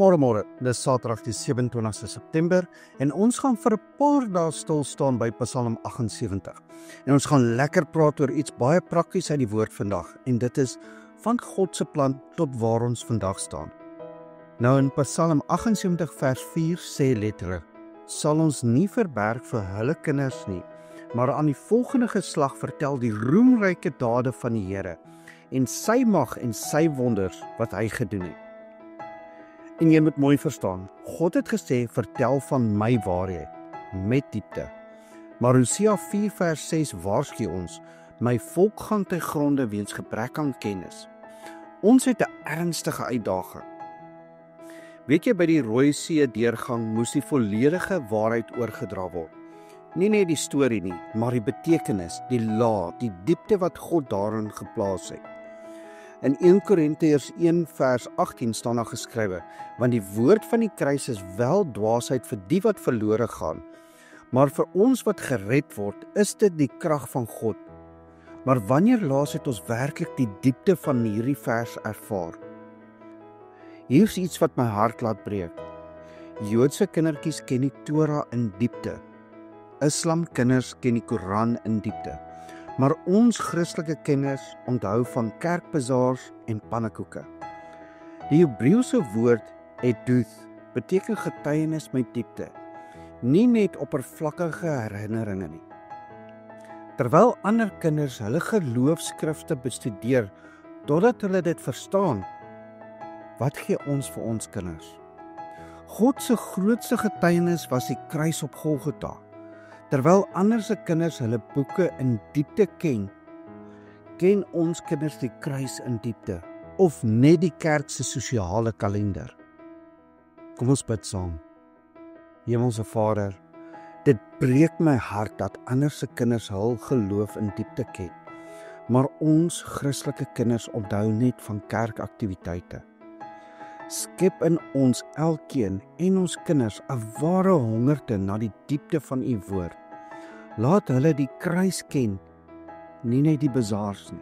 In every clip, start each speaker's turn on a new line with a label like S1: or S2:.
S1: Môre, dis Saterdag die 27ste September en ons gaan vir 'n paar dae stil staan by Psalm 78. En ons gaan lekker praat oor iets baie prakties uit die woord vandag en dit is van God se plan tot waar ons vandag staan. Nou in Psalm 78 vers 4 sê letterlik: sal ons nie verberg vir hulle kinders nie, maar aan die volgende geslag vertel die roemryke dade van die Here en sy mag en sy wonders wat hy gedoen het. En jy moet mooi verstaan, God het gesê, vertel van my waarheid, met diepte. Maar Hosea 4 vers 6 waarsku ons, my volk gaan te gronde weens gebrek aan kennis. Ons het 'n ernstige uitdaging. Weet jy, by die Rooi See deurgang moes die volledige waarheid oorgedra word. Nie net die storie nie, maar die betekenis, die laag, die diepte wat God daarin geplaas het. In 1 Korintiërs 1 vers 18 staan daar geskrywe, want die woord van die kruis is wel dwaasheid vir die wat verlore gaan, maar vir ons wat gered word, is dit die krag van God. Maar wanneer laas het ons werklik die diepte van hierdie vers ervaar? Hier is iets wat my hart laat breek. Joodse kindertjies ken die Torah in diepte. Islam kinders ken die Koran in diepte. Maar ons Christelike kenners onthou van kerkbazaars en pannekoeke. Die Hebreëse woord etuth beteken getuienis met diepte, nie net oppervlakkige herinneringe nie. Terwyl ander kinders hulle geloofskrifte bestudeer totdat hulle dit verstaan, wat gee ons vir ons kinders? God se grootste getuienis was die kruis op Golgotha. Terwyl ander se kinders hulle boeke in diepte ken ons kinders die kruis in diepte, of net die kerk se sosiale kalender. Kom ons bid saam. Hemelse Vader, dit breek my hart dat ander se kinders hul geloof in diepte ken, maar ons Christelike kinders onthou net van kerkaktiwiteite. Skep in ons elkeen en ons kinders 'n ware hongerte na die diepte van u woord. Laat hulle die kruis ken, nie net die bazaars nie.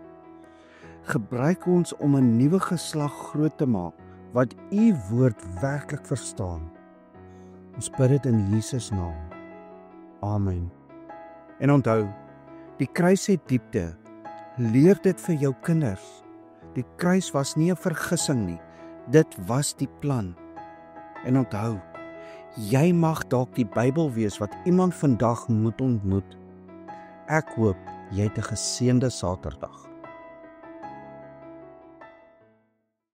S1: Gebruik ons om 'n nuwe geslag groot te maak, wat u woord werklik verstaan. Ons bid dit in Jesus naam. Amen. En onthou, die kruis het diepte. Leer dit vir jou kinders. Die kruis was nie 'n vergissing nie. Dit was die plan. En onthou, jy mag dalk die Bybel wees wat iemand vandag moet ontmoet. Ek hoop jy het 'n geseënde Saterdag.